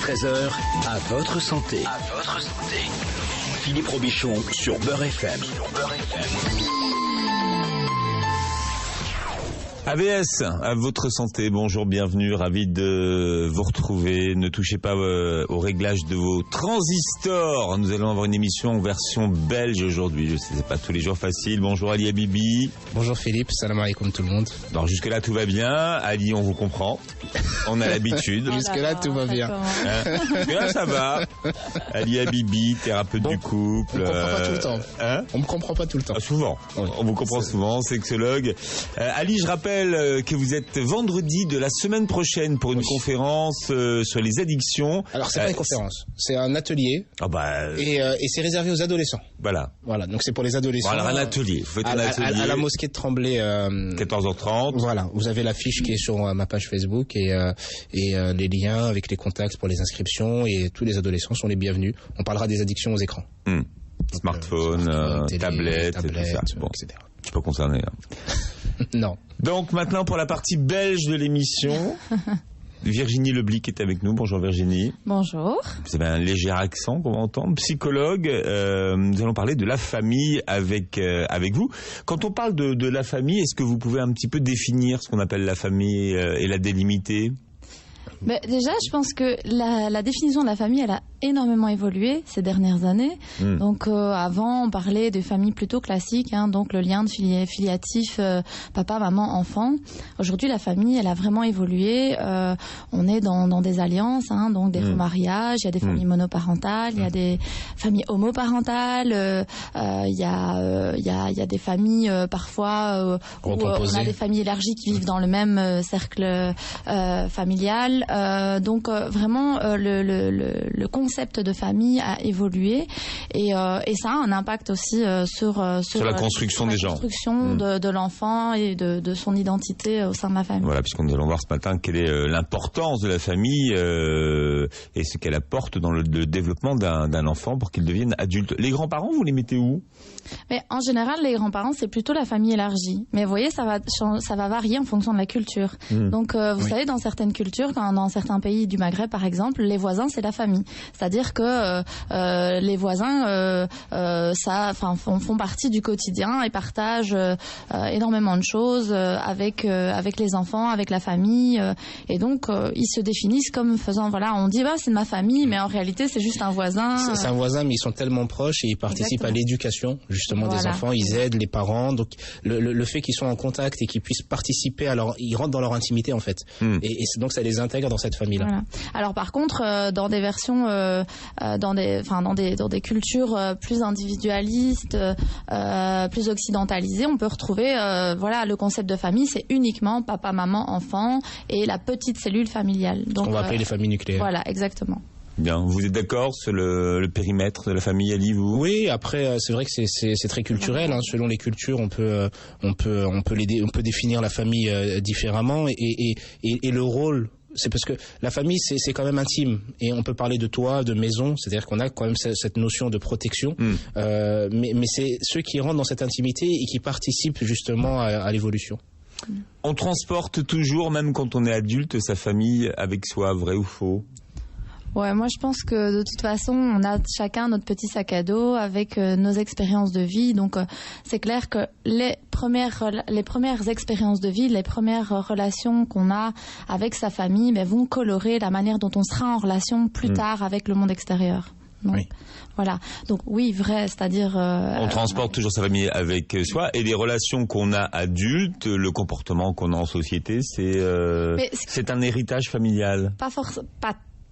13h, à votre santé. À votre santé. Philippe Robichon sur Beurre FM. AVS, à votre santé, bonjour, bienvenue, ravi de vous retrouver. Ne touchez pas au réglage de vos transistors. Nous allons avoir une émission en version belge aujourd'hui. Je sais, c'est pas tous les jours facile. Bonjour Ali Habibi. Bonjour Philippe, salam alaikum tout le monde. Alors jusque-là tout va bien. Ali, on vous comprend. On a l'habitude. Jusque-là tout va bien. Là ça va. Ali Habibi, thérapeute du couple. On me comprend pas tout le temps. On me comprend pas tout le temps. Souvent. Oui. On vous comprend souvent, sexologue. Ali, je rappelle que vous êtes vendredi de la semaine prochaine pour une conférence sur les addictions. Alors c'est pas une conférence, c'est un atelier. Et c'est réservé aux adolescents. Voilà, donc c'est pour les adolescents. Alors un atelier, vous faites un atelier à la mosquée de Tremblay. 14h30. Voilà, vous avez l'affiche qui est sur ma page Facebook et les liens avec les contacts pour les inscriptions, et tous les adolescents sont les bienvenus. On parlera des addictions aux écrans. Smartphone, tablette, tout ça. Bon, etc. Je suis pas concerné. Hein. Non. Donc maintenant pour la partie belge de l'émission, Virginie Leblic est avec nous. Bonjour Virginie. Bonjour. Vous avez un léger accent qu'on va entendre. Psychologue, nous allons parler de la famille avec vous. Quand on parle de la famille, est-ce que vous pouvez un petit peu définir ce qu'on appelle la famille et la délimiter ? Déjà, je pense que la définition de la famille, elle a énormément évolué ces dernières années. Donc avant, on parlait de famille plutôt classique, donc le lien de filiatif papa, maman, enfant. Aujourd'hui, la famille, elle a vraiment évolué. On est dans des alliances, donc des remariages. Il y a des familles monoparentales, il y a des familles homoparentales. Il y a des familles parfois où on a des familles élargies qui vivent dans le même cercle familial. Donc vraiment le concept de famille a évolué et ça a un impact aussi sur la construction des gens, construction de l'enfant et de son identité au sein de la famille. Voilà, puisqu'on allons voir ce matin quelle est l'importance de la famille et ce qu'elle apporte dans le développement d'un enfant pour qu'il devienne adulte. Les grands-parents, vous les mettez où ? Mais en général, les grands-parents, c'est plutôt la famille élargie. Mais vous voyez, ça va varier en fonction de la culture. Donc vous savez, dans certaines cultures, dans certains pays du Maghreb par exemple, les voisins c'est la famille. C'est-à-dire que les voisins font partie du quotidien et partagent énormément de choses avec les enfants, avec la famille, et donc ils se définissent comme faisant, on dit c'est de ma famille, mais en réalité c'est juste un voisin. C'est un voisin, mais ils sont tellement proches et ils participent à l'éducation justement des enfants, ils aident les parents, donc le fait qu'ils soient en contact et qu'ils puissent participer, ils rentrent dans leur intimité en fait, et donc ça les intègre dans cette famille-là. Voilà. Alors par contre, dans des versions, dans des cultures plus individualistes, plus occidentalisées, on peut retrouver, le concept de famille, c'est uniquement papa, maman, enfant et la petite cellule familiale. Donc, on va appeler les familles nucléaires. Voilà, exactement. Bien, vous êtes d'accord sur le périmètre de la famille, Ali, vous ? Oui, après c'est vrai que c'est très culturel, selon les cultures, on peut définir la famille différemment et le rôle. C'est parce que la famille, c'est quand même intime. Et on peut parler de toit, de maison. C'est-à-dire qu'on a quand même cette notion de protection. Mais c'est ceux qui rentrent dans cette intimité et qui participent justement à l'évolution. On transporte toujours, même quand on est adulte, sa famille avec soi, vrai ou faux ? Ouais, moi je pense que de toute façon, on a chacun notre petit sac à dos avec nos expériences de vie. Donc c'est clair que les premières expériences de vie, les premières relations qu'on a avec sa famille, vont colorer la manière dont on sera en relation plus tard avec le monde extérieur. Donc, voilà. Donc oui, vrai, c'est-à-dire... on transporte toujours sa famille avec soi, et les relations qu'on a adultes, le comportement qu'on a en société, c'est un héritage familial. Pas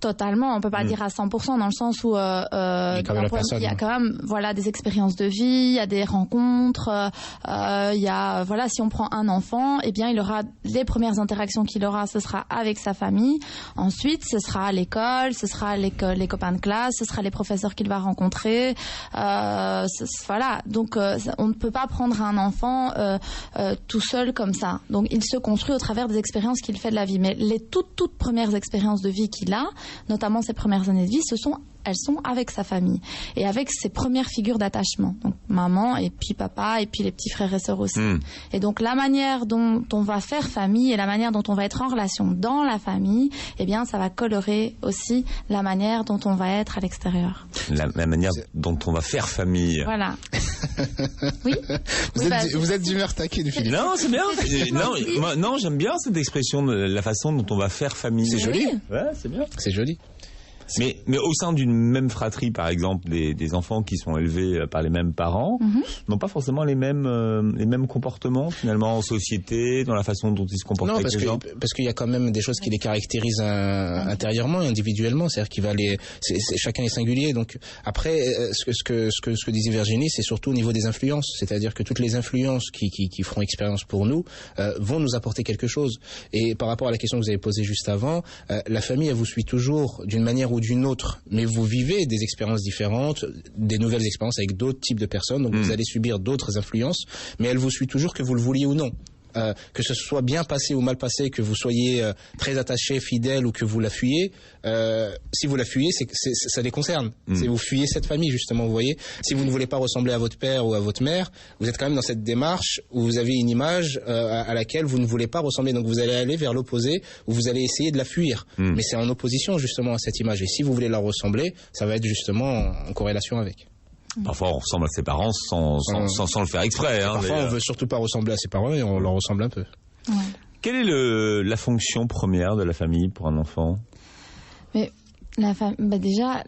totalement, on peut pas dire à 100% dans le sens où il y a quand même des expériences de vie, il y a des rencontres, il y a si on prend un enfant, il aura les premières interactions qu'il aura, ce sera avec sa famille. Ensuite, ce sera à l'école, ce sera les copains de classe, ce sera les professeurs qu'il va rencontrer. Donc on ne peut pas prendre un enfant tout seul comme ça. Donc il se construit au travers des expériences qu'il fait de la vie. Mais les toutes premières expériences de vie qu'il a, notamment ses premières années de vie, ce sont elles sont avec sa famille et avec ses premières figures d'attachement. Donc maman et puis papa et puis les petits frères et sœurs aussi. Et donc la manière dont on va faire famille et la manière dont on va être en relation dans la famille, eh bien ça va colorer aussi la manière dont on va être à l'extérieur. La manière dont on va faire famille. Voilà. Oui. Vous êtes d'humeur taquine, Philippe. Non, c'est bien. Non, j'aime bien cette expression de la façon dont on va faire famille. C'est joli. Ouais, c'est bien. C'est joli. Mais au sein d'une même fratrie, par exemple, des enfants qui sont élevés par les mêmes parents n'ont pas forcément les mêmes comportements finalement en société, dans la façon dont ils se comportent avec les gens. Parce qu'il y a quand même des choses qui les caractérisent intérieurement et individuellement, c'est-à-dire qu'il va chacun est singulier. Donc après, ce que disait Virginie, c'est surtout au niveau des influences, c'est-à-dire que toutes les influences qui feront expérience pour nous vont nous apporter quelque chose. Et par rapport à la question que vous avez posée juste avant, la famille, elle vous suit toujours d'une manière ou d'une autre, mais vous vivez des expériences différentes, des nouvelles expériences avec d'autres types de personnes, donc vous allez subir d'autres influences, mais elle vous suit toujours que vous le vouliez ou non. Que ce soit bien passé ou mal passé, que vous soyez très attaché, fidèle ou que vous la fuyez, si vous la fuyez, ça les concerne. C'est vous fuyez cette famille justement, vous voyez. Si vous ne voulez pas ressembler à votre père ou à votre mère, vous êtes quand même dans cette démarche où vous avez une image à laquelle vous ne voulez pas ressembler. Donc vous allez aller vers l'opposé où vous allez essayer de la fuir. Mais c'est en opposition justement à cette image. Et si vous voulez la ressembler, ça va être justement en corrélation avec. Parfois, on ressemble à ses parents sans le faire exprès. Hein, parfois, on veut surtout pas ressembler à ses parents et on leur ressemble un peu. Ouais. Quelle est la fonction première de la famille pour un enfant ? Mais déjà,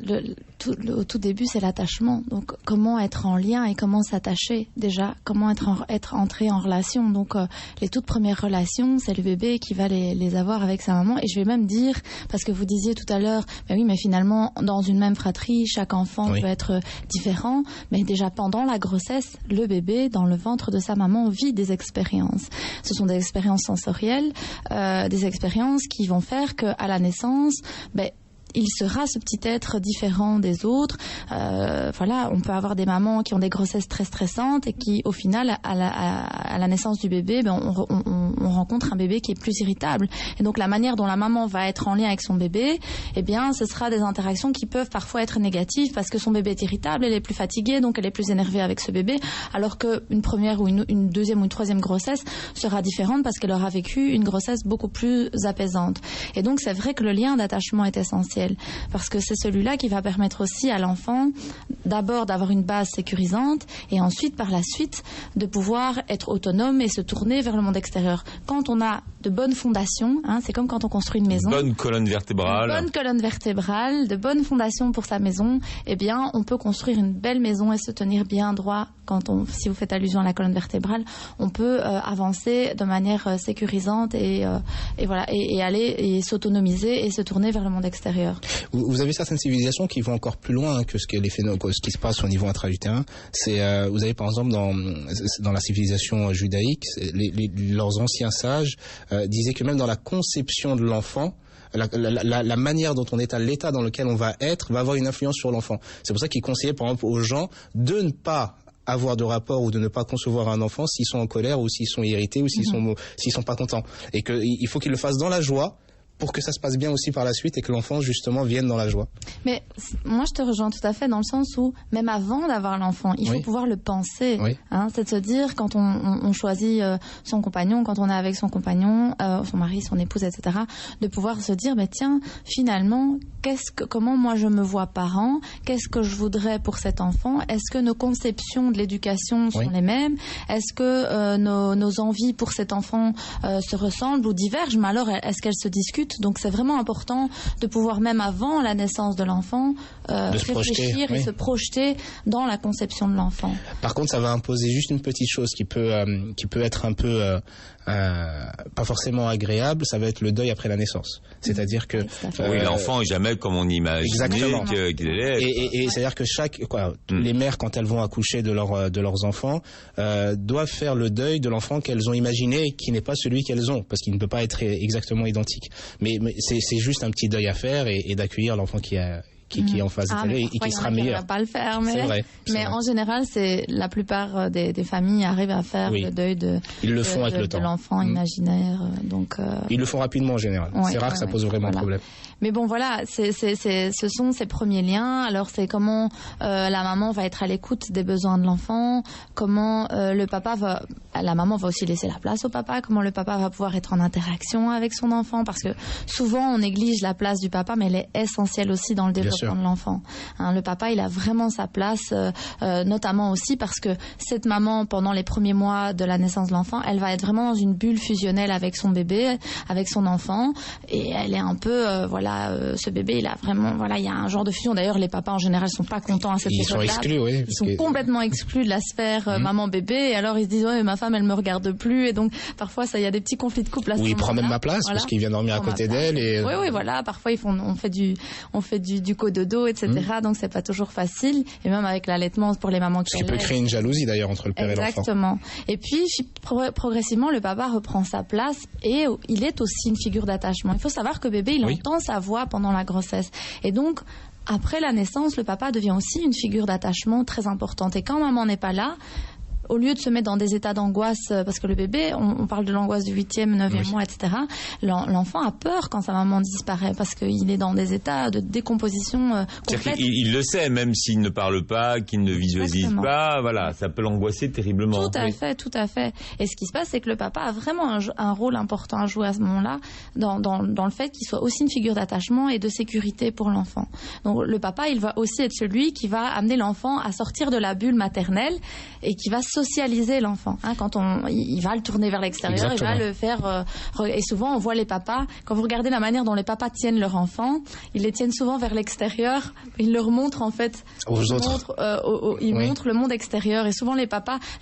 au tout début, c'est l'attachement. Donc, comment être en lien et comment s'attacher déjà, comment être entré en relation. Donc, les toutes premières relations, c'est le bébé qui va les avoir avec sa maman. Et je vais même dire, parce que vous disiez tout à l'heure, oui, mais finalement, dans une même fratrie, chaque enfant peut être différent. Mais déjà, pendant la grossesse, le bébé, dans le ventre de sa maman, vit des expériences. Ce sont des expériences sensorielles, des expériences qui vont faire qu'à la naissance, il sera ce petit être différent des autres. Voilà, on peut avoir des mamans qui ont des grossesses très stressantes et qui, au final, à la naissance du bébé, on rencontre un bébé qui est plus irritable. Et donc, la manière dont la maman va être en lien avec son bébé, eh bien, ce sera des interactions qui peuvent parfois être négatives parce que son bébé est irritable, elle est plus fatiguée, donc elle est plus énervée avec ce bébé, alors qu'une première ou une deuxième ou une troisième grossesse sera différente parce qu'elle aura vécu une grossesse beaucoup plus apaisante. Et donc, c'est vrai que le lien d'attachement est essentiel. Parce que c'est celui-là qui va permettre aussi à l'enfant d'abord d'avoir une base sécurisante et ensuite par la suite de pouvoir être autonome et se tourner vers le monde extérieur. Quand on a de bonnes fondations, c'est comme quand on construit une maison. Bonne colonne vertébrale. Bonne colonne vertébrale, de bonnes fondations pour sa maison, eh bien on peut construire une belle maison et se tenir bien droit. Si vous faites allusion à la colonne vertébrale, on peut avancer de manière sécurisante et aller et s'autonomiser et se tourner vers le monde extérieur. Vous avez certaines civilisations qui vont encore plus loin que ce qui se passe au niveau intra-utérin. Vous avez par exemple dans la civilisation judaïque, leurs anciens sages disaient que même dans la conception de l'enfant, la manière dont on est à l'état dans lequel on va être va avoir une influence sur l'enfant. C'est pour ça qu'ils conseillaient par exemple aux gens de ne pas avoir de rapport ou de ne pas concevoir un enfant s'ils sont en colère ou s'ils sont irrités ou s'ils sont pas contents. Et qu'il faut qu'ils le fassent dans la joie pour que ça se passe bien aussi par la suite et que l'enfant justement vienne dans la joie. Mais moi je te rejoins tout à fait dans le sens où même avant d'avoir l'enfant, il faut pouvoir le penser. Oui. C'est de se dire quand on choisit son compagnon, quand on est avec son compagnon, son mari, son épouse, etc., de pouvoir se dire tiens, finalement, comment moi je me vois parent, qu'est-ce que je voudrais pour cet enfant, est-ce que nos conceptions de l'éducation sont les mêmes, est-ce que nos envies pour cet enfant se ressemblent ou divergent, mais alors est-ce qu'elles se discutent? Donc c'est vraiment important de pouvoir même avant la naissance de l'enfant réfléchir et se projeter dans la conception de l'enfant. Par contre, ça va imposer juste une petite chose qui peut être un peu pas forcément agréable, ça va être le deuil après la naissance. C'est-à-dire que l'enfant est jamais comme on imagine qu'il est. Et c'est-à-dire que les mères quand elles vont accoucher de leurs enfants doivent faire le deuil de l'enfant qu'elles ont imaginé qui n'est pas celui qu'elles ont parce qu'il ne peut pas être exactement identique. Mais c'est juste un petit deuil à faire et d'accueillir l'enfant qui qui est en face de télé et qui sera meilleur. On va pas le faire, c'est vrai. En général, c'est la plupart des familles arrivent à faire le deuil de l'enfant imaginaire. Donc ils le font rapidement en général. C'est rare que ça pose vraiment problème. Mais bon, voilà, ce sont ces premiers liens. Alors, c'est comment la maman va être à l'écoute des besoins de l'enfant, comment la maman va aussi laisser la place au papa, comment le papa va pouvoir être en interaction avec son enfant, parce que souvent, on néglige la place du papa, mais elle est essentielle aussi dans le développement de l'enfant. Le papa, il a vraiment sa place, notamment aussi parce que cette maman, pendant les premiers mois de la naissance de l'enfant, elle va être vraiment dans une bulle fusionnelle avec son bébé, avec son enfant, et elle est un peu, ce bébé, il a vraiment, il y a un genre de fusion. D'ailleurs, les papas en général sont pas contents à cette époque-là. Ils sont exclus, oui. Ils sont complètement exclus de la sphère maman-bébé, et alors ils se disent, ma femme, elle me regarde plus, et donc parfois, il y a des petits conflits de couple à ce moment-là. Oui, il prend même ma place, parce qu'il vient dormir à côté d'elle. Et... Oui, voilà. Parfois, on fait du cododo, etc. Donc, c'est pas toujours facile. Et même avec l'allaitement pour les mamans qui peut créer une jalousie d'ailleurs entre le père et l'enfant. Exactement. Et puis, progressivement, le papa reprend sa place et il est aussi une figure d'attachement. Il faut savoir que bébé, il entend sa voix pendant la grossesse. Et donc, après la naissance, le papa devient aussi une figure d'attachement très importante. Et quand maman n'est pas là, au lieu de se mettre dans des états d'angoisse, parce que le bébé, on parle de l'angoisse du 8e, 9e mois, etc., l'enfant a peur quand sa maman disparaît, parce qu'il est dans des états de décomposition complète. Il le sait, même s'il ne parle pas, qu'il ne visualise pas, ça peut l'angoisser terriblement. Tout à fait. Et ce qui se passe, c'est que le papa a vraiment un rôle important à jouer à ce moment-là, dans le fait qu'il soit aussi une figure d'attachement et de sécurité pour l'enfant. Donc le papa, il va aussi être celui qui va amener l'enfant à sortir de la bulle maternelle et qui va socialiser l'enfant. Quand il va le tourner vers l'extérieur, il va le faire. Et souvent, on voit les papas. Quand vous regardez la manière dont les papas tiennent leur enfant, ils les tiennent souvent vers l'extérieur. Ils leur montrent en fait. Ils montrent le monde extérieur. Et souvent, les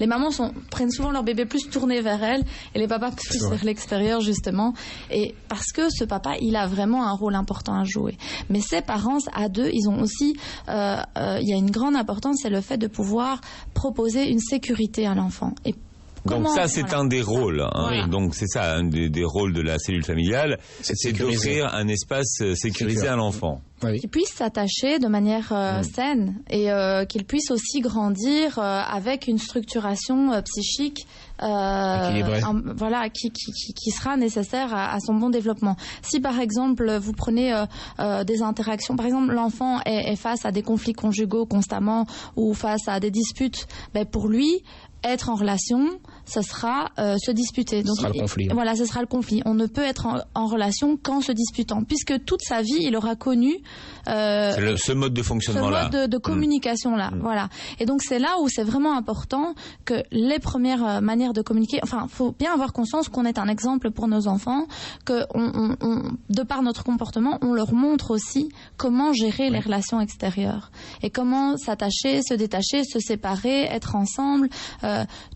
mamans prennent souvent leur bébé plus tourné vers elles, et les papas plus vers l'extérieur justement. Et parce que ce papa, il a vraiment un rôle important à jouer. Mais ces parents à deux, ils ont aussi. Il y a une grande importance, c'est le fait de pouvoir proposer une sécurité à l'enfant. Et donc ça, c'est un des rôles. Donc c'est ça, un des rôles de la cellule familiale, c'est d'offrir un espace sécurisé à l'enfant. Qu'il puisse s'attacher de manière saine et qu'il puisse aussi grandir avec une structuration psychique qui sera nécessaire à son bon développement. Si par exemple vous prenez des interactions, par exemple l'enfant est face à des conflits conjugaux constamment ou face à des disputes, pour lui être en relation, ce sera se disputer. Donc, ce sera le conflit. Voilà, ce sera le conflit. On ne peut être en relation qu'en se disputant, puisque toute sa vie, il aura connu ce mode de fonctionnement-là. Ce mode de communication-là. Voilà. Et donc, c'est là où c'est vraiment important que les premières manières de communiquer, faut bien avoir conscience qu'on est un exemple pour nos enfants, que de par notre comportement, on leur montre aussi comment gérer les relations extérieures et comment s'attacher, se détacher, se séparer, être ensemble.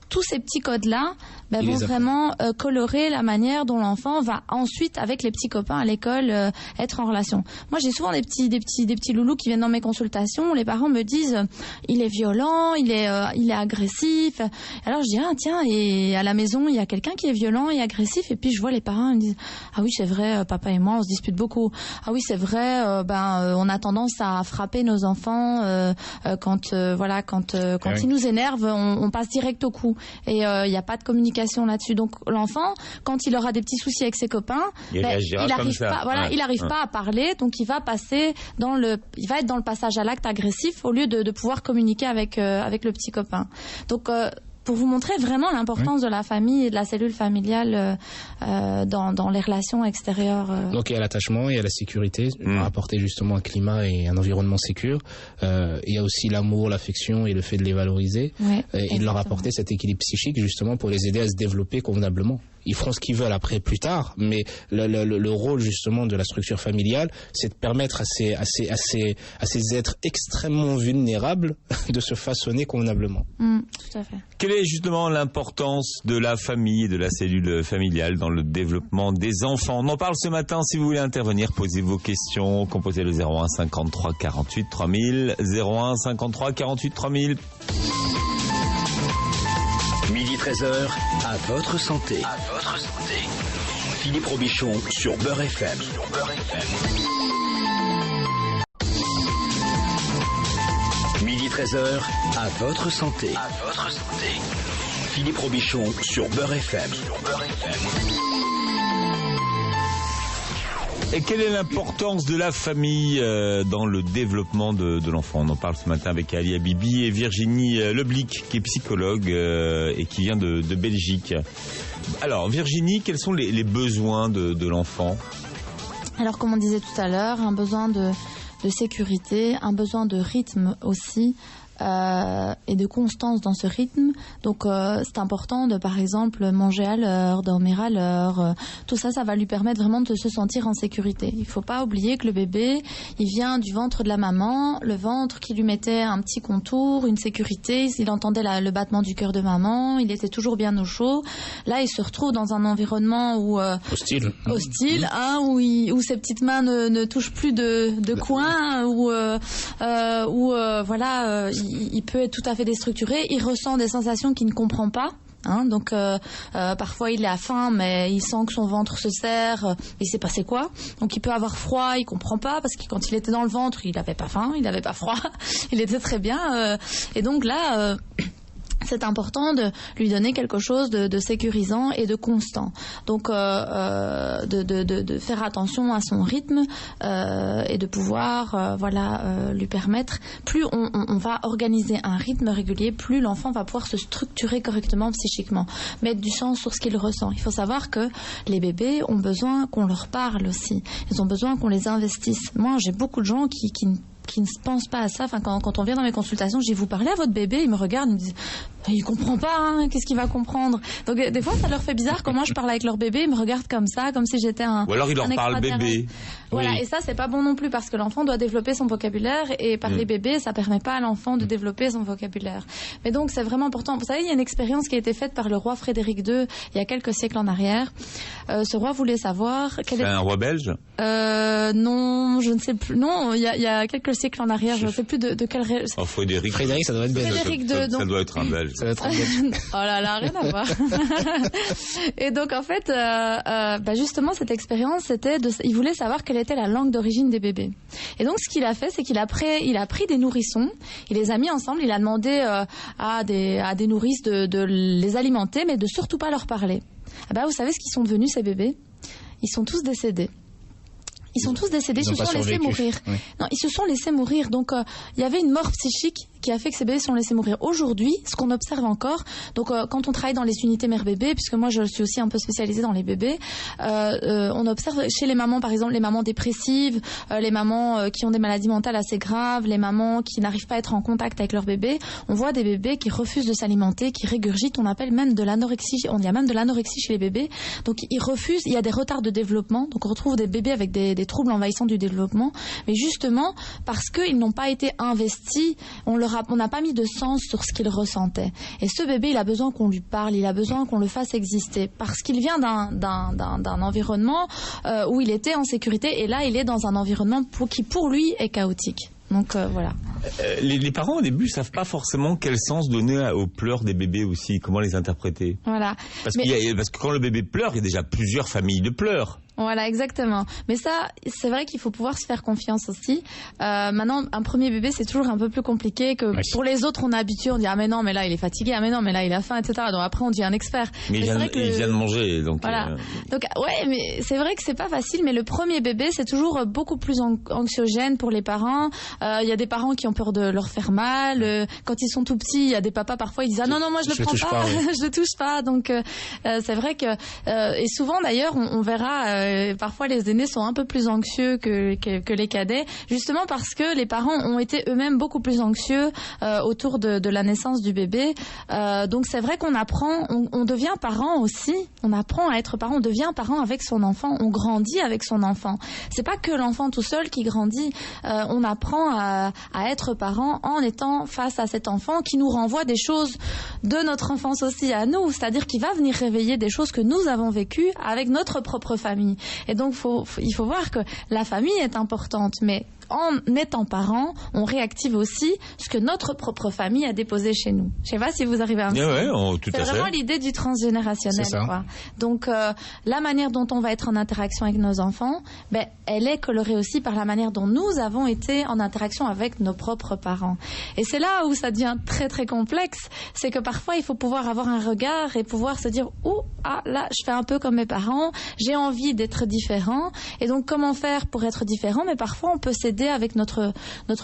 Tous ces petits codes-là vont vraiment colorer la manière dont l'enfant va ensuite, avec les petits copains à l'école, être en relation. Moi, j'ai souvent des petits loulous qui viennent dans mes consultations. Les parents me disent, il est violent, il est agressif. Alors je dis, tiens, et à la maison, il y a quelqu'un qui est violent et agressif. Et puis je vois les parents, ils me disent, ah oui, c'est vrai, papa et moi, on se dispute beaucoup. Ah oui, c'est vrai, on a tendance à frapper nos enfants quand ils nous énervent, on passe direct au coup. Et il n'y a pas de communication là-dessus. Donc l'enfant, quand il aura des petits soucis avec ses copains, il n'arrive pas à parler, donc il va être dans le passage à l'acte agressif au lieu de pouvoir communiquer avec le petit copain. Donc pour vous montrer vraiment l'importance de la famille et de la cellule familiale dans les relations extérieures. Donc il y a l'attachement, il y a la sécurité, apporter justement un climat et un environnement sécure. Il y a aussi l'amour, l'affection et le fait de les valoriser et de leur apporter cet équilibre psychique justement pour les aider à se développer convenablement. Ils feront ce qu'ils veulent après plus tard, mais le rôle justement de la structure familiale, c'est de permettre à ces êtres extrêmement vulnérables de se façonner convenablement. Tout à fait. Quelle est justement l'importance de la famille et de la cellule familiale dans le développement des enfants? On en parle ce matin. Si vous voulez intervenir, posez vos questions, composez le 01 53 48 3000, 01 53 48 3000. Midi 13h, à votre santé. À votre santé. Philippe Robichon sur Beurre FM. 13h, à votre santé. À votre santé. Philippe Robichon sur Beurre FM. Et quelle est l'importance de la famille dans le développement de l'enfant? On en parle ce matin avec Ali Habibi et Virginie Leblic, qui est psychologue et qui vient de Belgique. Alors Virginie, quels sont les besoins de l'enfant? Alors comme on disait tout à l'heure, un besoin de sécurité, un besoin de rythme aussi. Et de constance dans ce rythme. Donc c'est important de par exemple manger à l'heure, dormir à l'heure. Tout ça, ça va lui permettre vraiment de se sentir en sécurité. Il ne faut pas oublier que le bébé, il vient du ventre de la maman, le ventre qui lui mettait un petit contour, une sécurité. Il entendait le battement du cœur de maman, il était toujours bien au chaud. Là, il se retrouve dans un environnement où hostile, hein, où ses petites mains ne touchent plus de coin, où voilà. Il peut être tout à fait déstructuré, il ressent des sensations qu'il ne comprend pas. Donc parfois il a faim mais il sent que son ventre se serre, il sait pas c'est quoi. Donc il peut avoir froid, il comprend pas parce que quand il était dans le ventre, il avait pas faim, il avait pas froid, il était très bien. Et donc là c'est important de lui donner quelque chose de sécurisant et de constant. Donc de faire attention à son rythme et de pouvoir lui permettre, plus on va organiser un rythme régulier, plus l'enfant va pouvoir se structurer correctement psychiquement, mettre du sens sur ce qu'il ressent. Il faut savoir que les bébés ont besoin qu'on leur parle aussi. Ils ont besoin qu'on les investisse. Moi, j'ai beaucoup de gens qui ne pensent pas à ça. Enfin, quand on vient dans mes consultations, je dis, vous parlez à votre bébé, ils me regardent, ils me disent, il comprend pas, qu'est-ce qu'il va comprendre? Donc des fois, ça leur fait bizarre comment je parle avec leur bébé, ils me regardent comme ça, comme si j'étais un... Ou alors ils leur parlent bébé. Voilà, oui. Et ça, c'est pas bon non plus parce que l'enfant doit développer son vocabulaire et parler bébé, ça permet pas à l'enfant de développer son vocabulaire. Mais donc, c'est vraiment important. Vous savez, il y a une expérience qui a été faite par le roi Frédéric II il y a quelques siècles en arrière. Ce roi voulait savoir... C'est un roi belge? Non, je ne sais plus. Non, il y a quelques siècles en arrière, je ne sais plus de quel... Oh, Frédéric, ça doit être belge. Frédéric II, ça doit être un belge. Ça doit être un belge. Oh là là, rien à voir. Et donc en fait, justement cette expérience, il voulait savoir quelle était la langue d'origine des bébés. Et donc ce qu'il a fait, c'est qu'il a pris des nourrissons, il les a mis ensemble, il a demandé à des nourrices de les alimenter, mais de surtout pas leur parler. Vous savez ce qu'ils sont devenus ces bébés? Ils sont tous décédés. Ils sont tous décédés, ils se sont laissés mourir. Oui. Non, ils se sont laissés mourir. Donc, il y avait une mort psychique qui a fait que ces bébés se sont laissés mourir. Aujourd'hui, ce qu'on observe encore, donc quand on travaille dans les unités mère-bébé, puisque moi je suis aussi un peu spécialisée dans les bébés, on observe chez les mamans, par exemple, les mamans dépressives, les mamans qui ont des maladies mentales assez graves, les mamans qui n'arrivent pas à être en contact avec leur bébé, on voit des bébés qui refusent de s'alimenter, qui régurgitent, on appelle même de l'anorexie, il y a même de l'anorexie chez les bébés, donc ils refusent, il y a des retards de développement, donc on retrouve des bébés avec des troubles envahissants du développement, mais justement parce qu'ils n'ont pas été investis, on n'a pas mis de sens sur ce qu'il ressentait. Et ce bébé, il a besoin qu'on lui parle, il a besoin qu'on le fasse exister, parce qu'il vient d'un environnement où il était en sécurité, et là, il est dans un environnement qui, pour lui, est chaotique. Donc voilà. Les parents au début savent pas forcément quel sens donner aux pleurs des bébés aussi, comment les interpréter. Voilà. Parce que quand le bébé pleure, il y a déjà plusieurs familles de pleurs. Voilà, exactement. Mais ça, c'est vrai qu'il faut pouvoir se faire confiance aussi. Maintenant, un premier bébé, c'est toujours un peu plus compliqué que pour les autres. On est habitué, on dit ah mais non, mais là il est fatigué, ah mais non, mais là il a faim, etc. Donc après on dit un expert. Mais il vient de manger, donc. Voilà. Donc ouais, mais c'est vrai que c'est pas facile. Mais le premier bébé, c'est toujours beaucoup plus anxiogène pour les parents. Il y a des parents qui ont peur de leur faire mal. Quand ils sont tout petits, il y a des papas parfois ils disent ah non moi je le prends pas, je le touche pas. Donc c'est vrai que et souvent d'ailleurs on verra. Parfois les aînés sont un peu plus anxieux que les cadets, justement parce que les parents ont été eux-mêmes beaucoup plus anxieux autour de la naissance du bébé. Donc c'est vrai qu'on apprend, on devient parent aussi, on apprend à être parent, on devient parent avec son enfant, on grandit avec son enfant. C'est pas que l'enfant tout seul qui grandit, on apprend à être parent en étant face à cet enfant qui nous renvoie des choses de notre enfance aussi à nous, c'est-à-dire qu'il va venir réveiller des choses que nous avons vécues avec notre propre famille. Et donc, il faut voir que la famille est importante, mais en étant parents, on réactive aussi ce que notre propre famille a déposé chez nous. Je sais pas si vous arrivez à me ouais, tout à fait. C'est vraiment l'idée du transgénérationnel, quoi. Donc, la manière dont on va être en interaction avec nos enfants, elle est colorée aussi par la manière dont nous avons été en interaction avec nos propres parents. Et c'est là où ça devient très très complexe, c'est que parfois il faut pouvoir avoir un regard et pouvoir se dire là je fais un peu comme mes parents, j'ai envie d'être différent, et donc comment faire pour être différent? Mais parfois on peut s'aider avec notre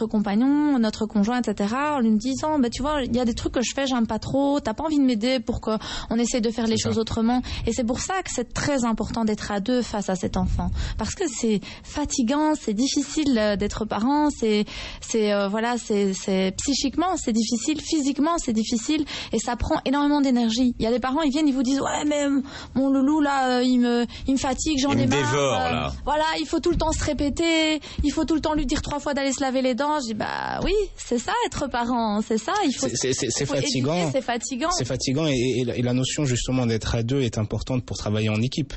compagnon, notre conjoint, etc., en lui disant tu vois, il y a des trucs que je fais, j'aime pas trop, t'as pas envie de m'aider pour qu'on essaie de faire les choses autrement? Et c'est pour ça que c'est très important d'être à deux face à cet enfant, parce que c'est fatigant, c'est difficile d'être parent, c'est psychiquement c'est difficile, physiquement c'est difficile, et ça prend énormément d'énergie. Il y a des parents, ils viennent, ils vous disent ouais mais mon loulou là il me fatigue, j'en ai marre, voilà, il faut tout le temps se répéter, il faut tout le temps lui dire 3 fois d'aller se laver les dents. Je dis oui, c'est ça être parent, c'est ça, il faut c'est fatigant, c'est fatigant, et la notion justement d'être à deux est importante pour travailler en équipe.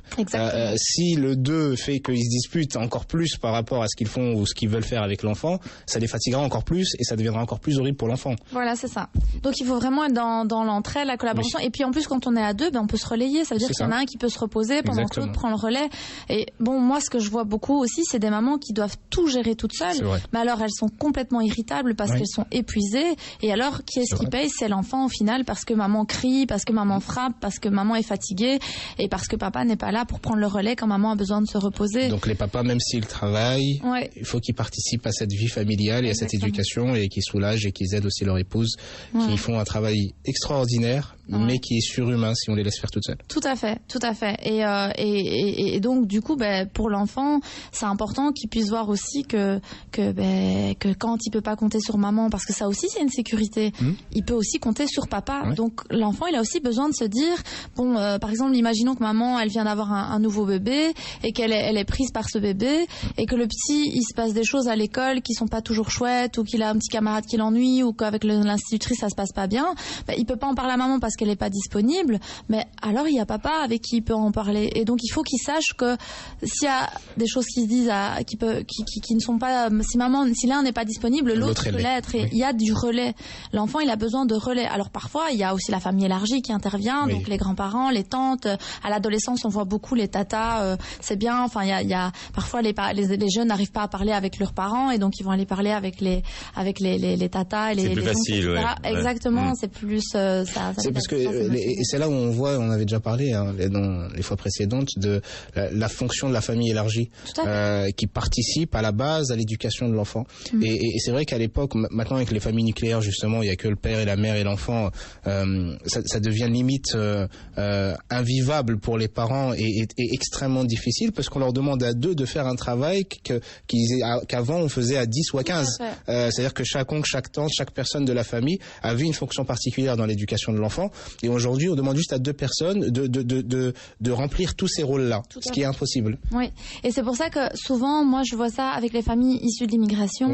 Si le 2 fait qu'ils se disputent encore plus par rapport à ce qu'ils font ou ce qu'ils veulent faire avec l'enfant, ça les fatiguera encore plus et ça deviendra encore plus horrible pour l'enfant. Voilà, c'est ça. Donc il faut vraiment être dans l'entraide, la collaboration. Oui. Et puis en plus, quand on est à deux, on peut se relayer. Ça veut dire qu'il y en a un qui peut se reposer pendant que l'autre prend le relais. Et moi, ce que je vois beaucoup aussi, c'est des mamans qui doivent tout gérer toutes seules. Mais alors, elles sont complètement irritables parce qu'elles sont épuisées. Et alors, qui est-ce qui paye? C'est l'enfant au final, parce que maman crie, parce que maman frappe, parce que maman est fatiguée et parce que papa n'est pas là pour prendre le relais quand maman a besoin de se reposer. Donc les papas, même s'ils travaillent, il faut qu'ils participent à cette vie familiale et à cette éducation, et qu'ils soulagent et qu'ils aident aussi leur épouse, qui font un travail extraordinaire, mais qui est surhumain si on les laisse faire toutes seules. Tout à fait. Et donc du coup, pour l'enfant, c'est important qu'il puisse voir aussi que quand il peut pas compter sur maman, parce que ça aussi c'est une sécurité, il peut aussi compter sur papa. Donc l'enfant, il a aussi besoin de se dire par exemple, imaginons que maman, elle vient d'avoir un nouveau bébé et qu'elle est prise par ce bébé, et que le petit, il se passe des choses à l'école qui sont pas toujours chouettes, ou qu'il a un petit camarade qui l'ennuie, ou qu'avec l'institutrice ça se passe pas bien, il peut pas en parler à maman parce qu'elle est pas disponible, mais alors il y a papa avec qui il peut en parler. Et donc il faut qu'il sache que s'il y a des choses qui se disent qui ne sont pas, si l'un n'est pas disponible, l'autre peut l'être, et il y a du relais. L'enfant, il a besoin de relais. Alors parfois il y a aussi la famille élargie qui intervient, donc les grands-parents, les tantes. À l'adolescence, on voit beaucoup les tatas, c'est bien. Enfin, il y a parfois les jeunes n'arrivent pas à parler avec leurs parents, et donc ils vont aller parler avec les tatas et les. C'est plus facile, Exactement, c'est plus ça. C'est parce que et c'est là où on voit, on avait déjà parlé dans les fois précédentes, de la fonction de la famille élargie, qui participe à la base à l'éducation de l'enfant. Et c'est vrai qu'à l'époque, maintenant avec les familles nucléaires justement, il y a que le père et la mère et l'enfant, ça devient limite invivable pour les parents et extrêmement difficile, parce qu'on leur demande à deux de faire un travail qu'avant on faisait à 10 ou à 15. C'est-à-dire que chaque oncle, chaque tante, chaque personne de la famille avait une fonction particulière dans l'éducation de l'enfant, et aujourd'hui on demande juste à deux personnes de remplir tous ces rôles-là, ce qui est impossible. Oui, et c'est pour ça que souvent, moi je vois ça avec les familles issues de l'immigration,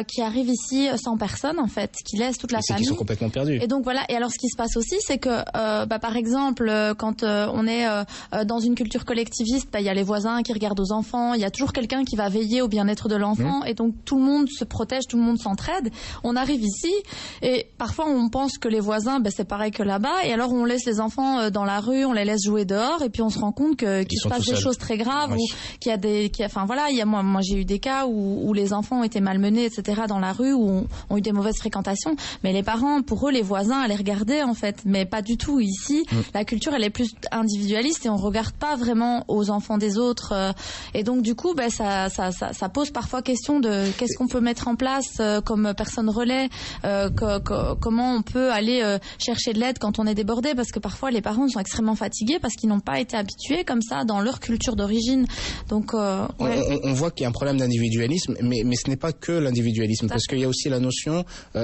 qui arrivent ici sans personne en fait, qui laissent toute la famille. Qui sont complètement perdus. Et donc voilà, et alors ce qui se passe aussi, c'est que par exemple, quand on est dans une culture collectiviste, il y a les voisins qui regardent aux enfants, il y a toujours quelqu'un qui va veiller au bien-être de l'enfant, et donc tout le monde se protège, tout le monde s'entraide. On arrive ici, et parfois on pense que les voisins, c'est pareil que là-bas, et alors on laisse les enfants dans la rue, on les laisse jouer dehors, et puis on se rend compte qu'il se passe des choses très graves, ou qu'il y a moi j'ai eu des cas où les enfants ont été malmenés, etc., dans la rue, où ont eu des mauvaises fréquentations, mais les parents, pour eux, les voisins allaient regarder en fait, mais pas du tout. Ici, la culture, elle est plus individualiste, et on regarde pas vraiment aux enfants des autres, et donc du coup, ça pose parfois question de qu'est-ce qu'on peut mettre en place comme personne relais, comment on peut aller chercher de l'aide quand on est débordé, parce que parfois les parents sont extrêmement fatigués parce qu'ils n'ont pas été habitués comme ça dans leur culture d'origine. Donc on voit qu'il y a un problème d'individualisme, mais ce n'est pas que l'individualisme, parce qu'il y a aussi la notion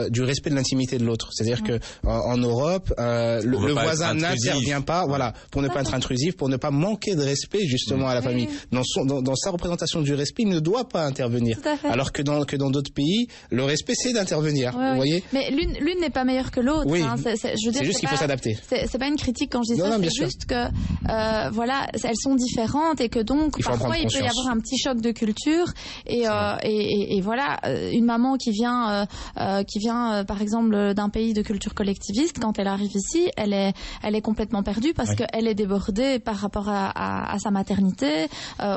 du respect de l'intimité de l'autre. C'est-à-dire que en Europe, le voisin n'intervient pas, pour ne pas être intrusif, pour ne pas manquer de respect justement à la famille. Dans sa représentation du respect, il ne doit pas intervenir. Alors que dans d'autres pays, le respect c'est d'intervenir. Vous voyez. Mais l'une n'est pas meilleure que l'autre. Oui. Je veux dire, juste qu'il faut s'adapter. C'est pas une critique quand je dis ça, c'est juste que voilà, elles sont différentes et que donc parfois il peut y avoir un petit choc de culture et voilà, une maman qui vient par exemple d'un pays de culture collectiviste, quand elle arrive ici, elle est complètement perdue parce qu'elle est débordée par rapport à sa maternité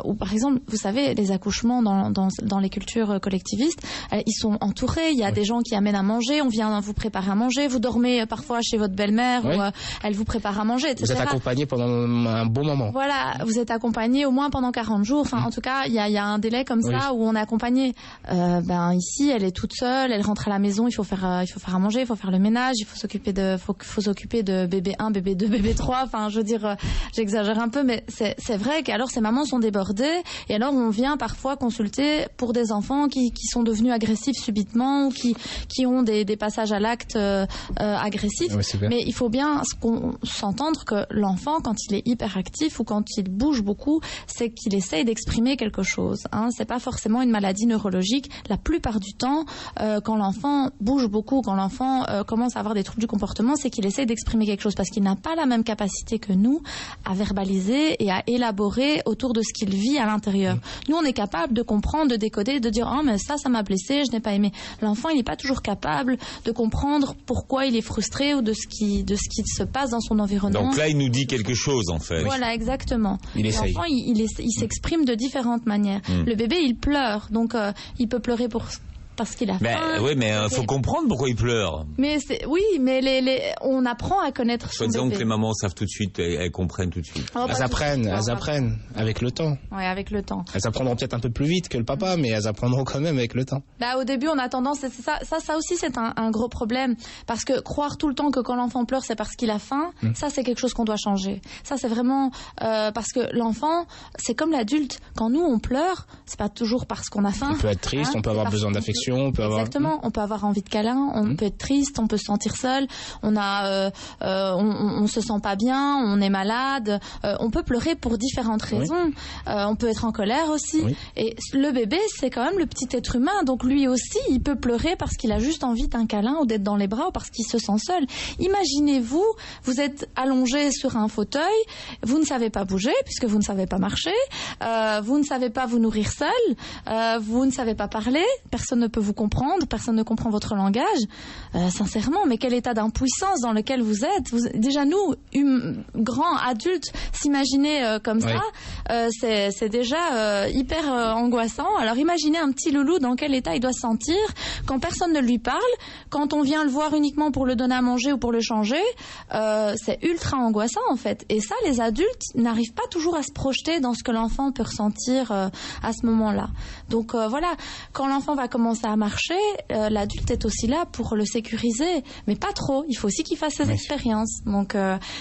ou par exemple, vous savez, les accouchements dans les cultures collectivistes, ils sont entourés, il y a des gens qui amènent à manger, on vient vous préparer à manger, vous dormez parfois chez votre belle-mère ou elle vous prépare à manger, etc. Vous êtes accompagné pendant un bon moment. Voilà, vous êtes accompagné au moins pendant 40 jours, enfin en tout cas, il y a un délai comme ça où on est accompagné. Ici, elle est toute seule, elle rentre à la maison, il faut faire à manger, il faut faire le ménage, il faut s'occuper de bébé 1, bébé 2, bébé 3, enfin je veux dire, j'exagère un peu, mais c'est vrai qu'alors ces mamans sont débordées et alors on vient parfois consulter pour des enfants qui sont devenus agressifs subitement ou qui ont des passages à l'acte agressifs. Mais il faut bien s'entendre que l'enfant, quand il est hyperactif ou quand il bouge beaucoup, c'est qu'il essaye d'exprimer quelque chose. C'est pas forcément une maladie neurologique. La plupart du temps, quand l'enfant bouge beaucoup, quand l'enfant commence à avoir des troubles du comportement, c'est qu'il essaye d'exprimer quelque chose parce qu'il n'a pas la même capacité que nous à verbaliser et à élaborer autour de ce qu'il vit à l'intérieur. Nous, on est capable de comprendre, de décoder, de dire « Oh, mais ça m'a blessé, je n'ai pas aimé ». L'enfant, il n'est pas toujours capable de comprendre pourquoi il est frustré ou de ce qui se passe dans son environnement. Donc là, il nous dit quelque chose, en fait. Voilà, exactement. L'enfant, il s'exprime de différentes manières. Le bébé, il pleure, donc il peut pleurer parce qu'il a faim. Oui, mais faut comprendre pourquoi il pleure. Mais on apprend à connaître son bébé. Donc les mamans savent tout de suite, elles comprennent tout de suite. Elles apprennent avec le temps. Oui, avec le temps. Elles apprendront peut-être un peu plus vite que le papa, mais elles apprendront quand même avec le temps. Au début, on a tendance, ça aussi c'est un gros problème, parce que croire tout le temps que quand l'enfant pleure, c'est parce qu'il a faim, ça c'est quelque chose qu'on doit changer. Ça c'est vraiment parce que l'enfant, c'est comme l'adulte. Quand nous on pleure, c'est pas toujours parce qu'on a faim. On peut être triste, on peut avoir besoin d'affection. Exactement, on peut avoir envie de câlin, on peut être triste, on peut se sentir seul, on se sent pas bien, on est malade, on peut pleurer pour différentes raisons, on peut être en colère aussi, et le bébé c'est quand même le petit être humain, donc lui aussi il peut pleurer parce qu'il a juste envie d'un câlin ou d'être dans les bras ou parce qu'il se sent seul. Imaginez-vous, vous êtes allongé sur un fauteuil, vous ne savez pas bouger puisque vous ne savez pas marcher, vous ne savez pas vous nourrir seul, vous ne savez pas parler, personne ne peut vous comprendre, personne ne comprend votre langage. Sincèrement, mais quel état d'impuissance dans lequel vous êtes. Déjà nous, grands adultes, s'imaginer comme ça, c'est déjà hyper angoissant. Alors imaginez un petit loulou dans quel état il doit se sentir quand personne ne lui parle, quand on vient le voir uniquement pour le donner à manger ou pour le changer. C'est ultra angoissant en fait. Et ça, les adultes n'arrivent pas toujours à se projeter dans ce que l'enfant peut ressentir à ce moment-là. Donc voilà, quand l'enfant va commencer à marcher, l'adulte est aussi là pour le sécuriser, mais pas trop. Il faut aussi qu'il fasse ses expériences. Donc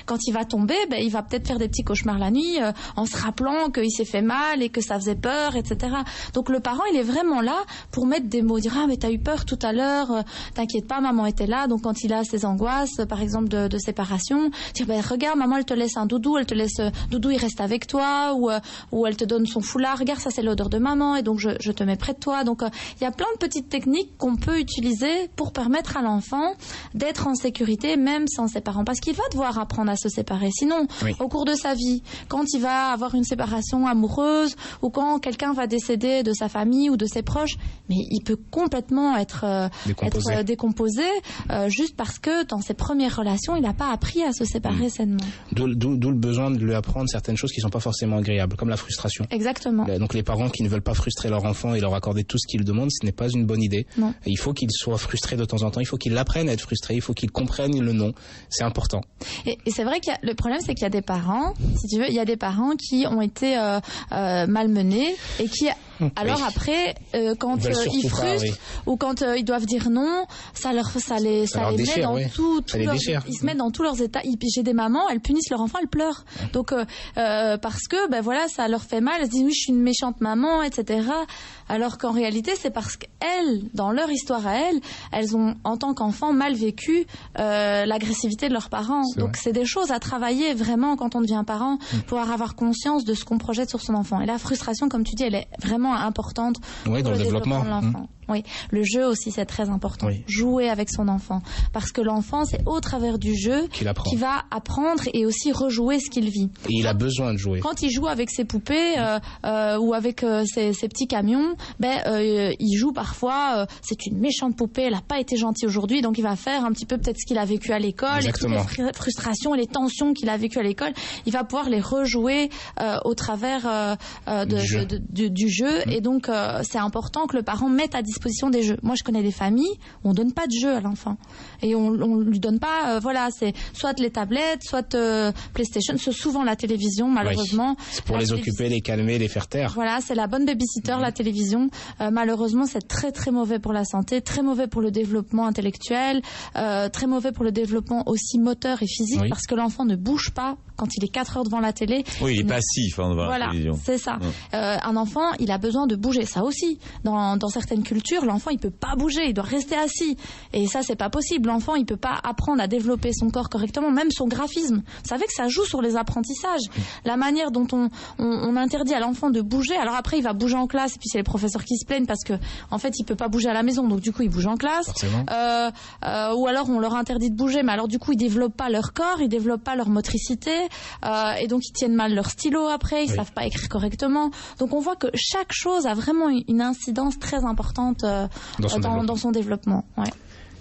quand il va tomber, il va peut-être faire des petits cauchemars la nuit en se rappelant qu'il s'est fait mal et que ça faisait peur, etc. Donc le parent, il est vraiment là pour mettre des mots, dire « Ah, mais t'as eu peur tout à l'heure, t'inquiète pas, maman était là. » Donc quand il a ses angoisses, par exemple de séparation, dire « Regarde, maman, elle te laisse un doudou, doudou, il reste avec toi, ou elle te donne son foulard, regarde, ça c'est l'odeur de maman, et donc je te mets près de toi. » Donc il y a plein de petites techniques qu'on peut utiliser pour permettre à l'enfant d'être en sécurité même sans ses parents, parce qu'il va devoir apprendre à se séparer. Sinon, au cours de sa vie, quand il va avoir une séparation amoureuse ou quand quelqu'un va décéder de sa famille ou de ses proches, mais il peut complètement être décomposé juste parce que dans ses premières relations, il n'a pas appris à se séparer sainement. D'où le besoin de lui apprendre certaines choses qui ne sont pas forcément agréables, comme la frustration. Exactement. Donc les parents qui ne veulent pas frustrer leur enfant et leur accorder tout ce qu'ils demandent, ce n'est pas une bonne idée. Non. Il faut qu'il soit frustré de temps en temps, il faut qu'il apprenne à être frustré, il faut qu'il comprenne le non. C'est important. Et c'est vrai que le problème, c'est qu'il y a des parents, si tu veux, il y a des parents qui ont été malmenés et qui... Alors après, quand ils frustrent ou quand ils doivent dire non, ça les met dans ils se mettent dans tous leurs états. J'ai des mamans, elles punissent leur enfant, elles pleurent. Donc parce que voilà, ça leur fait mal. Elles se disent oui, je suis une méchante maman, etc. Alors qu'en réalité, c'est parce qu'elles, dans leur histoire à elles ont en tant qu'enfants mal vécu l'agressivité de leurs parents. Donc c'est des choses à travailler vraiment quand on devient parent, pour avoir conscience de ce qu'on projette sur son enfant. Et la frustration, comme tu dis, elle est vraiment vraiment importante pour le développement de l'enfant. Oui, le jeu aussi c'est très important. Oui. Jouer avec son enfant, parce que l'enfant c'est au travers du jeu qu'il va apprendre et aussi rejouer ce qu'il vit. Et il a besoin de jouer. Quand il joue avec ses poupées ou avec ses petits camions, il joue parfois. C'est une méchante poupée, elle n'a pas été gentille aujourd'hui, donc il va faire un petit peu peut-être ce qu'il a vécu à l'école, et toutes les frustrations et les tensions qu'il a vécues à l'école, il va pouvoir les rejouer au travers du jeu. Et donc c'est important que le parent mette à disposition des jeux. Moi, je connais des familles où on donne pas de jeux à l'enfant et on lui donne pas. C'est soit les tablettes, soit PlayStation. C'est souvent la télévision, malheureusement. Oui. C'est pour les occuper, les calmer, les faire taire. Voilà, c'est la bonne babysitter, la télévision. Malheureusement, c'est très très mauvais pour la santé, très mauvais pour le développement intellectuel, très mauvais pour le développement aussi moteur et physique, parce que l'enfant ne bouge pas quand il est 4 heures devant la télé. Oui, il est passif devant la télévision. C'est ça. Un enfant, il a besoin de bouger. Ça aussi, dans certaines cultures, l'enfant, il peut pas bouger, il doit rester assis. Et ça, c'est pas possible. L'enfant, il peut pas apprendre à développer son corps correctement, même son graphisme. Vous savez que ça joue sur les apprentissages. La manière dont on interdit à l'enfant de bouger. Alors après, il va bouger en classe, et puis c'est les professeurs qui se plaignent parce que, en fait, il peut pas bouger à la maison, donc du coup, il bouge en classe. Ou alors, on leur interdit de bouger, mais alors du coup, ils développent pas leur corps, ils développent pas leur motricité, et donc ils tiennent mal leur stylo après, ils savent pas écrire correctement. Donc on voit que chaque chose a vraiment une incidence très importante dans son développement. Ouais.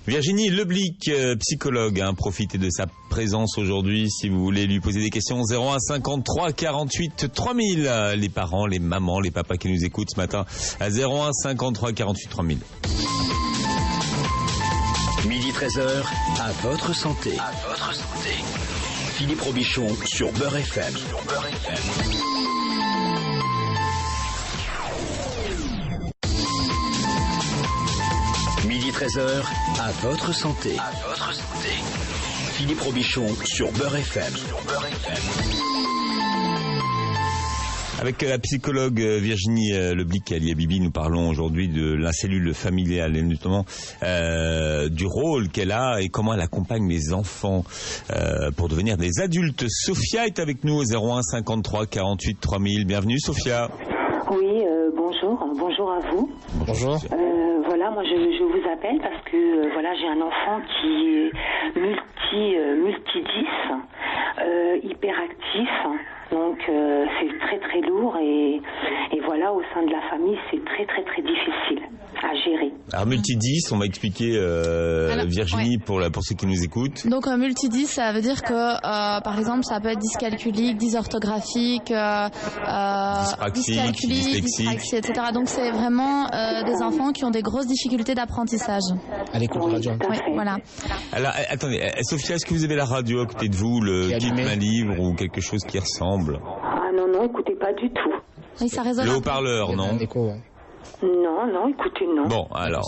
Virginie Leblic, psychologue, profitez de sa présence aujourd'hui si vous voulez lui poser des questions. 01 53 48 3000. Les parents, les mamans, les papas qui nous écoutent ce matin à 01 53 48 3000. Midi 13h, à votre santé. À votre santé. Philippe Robichon sur Beurre FM. Midi 13h, à votre santé. À votre santé. Philippe Robichon sur Beurre FM. Avec la psychologue Virginie Leblic Bibi, nous parlons aujourd'hui de la cellule familiale et notamment du rôle qu'elle a et comment elle accompagne les enfants pour devenir des adultes. Sophia est avec nous au 01 53 48 3000. Bienvenue Sophia. Oui, bonjour à vous. Bonjour. Voilà, moi je vous appelle parce que j'ai un enfant qui est multi-10, hyperactif. Donc c'est très très lourd et voilà, au sein de la famille c'est très très très difficile à gérer. Alors multi-10, on va expliquer Virginie pour ceux qui nous écoutent. Donc multi-10, ça veut dire que par exemple ça peut être dyscalculique, dysorthographique, dyspraxie, etc. Donc c'est vraiment des enfants qui ont des grosses difficultés d'apprentissage. À l'écoute de radio. Oui, voilà. Alors attendez, Sophia, est-ce que vous avez la radio à côté de vous, un livre ou quelque chose qui ressemble? Ah non, écoutez, pas du tout. Oui, ça résonne. Le haut-parleur, non? Non, écoutez, non. Bon, alors,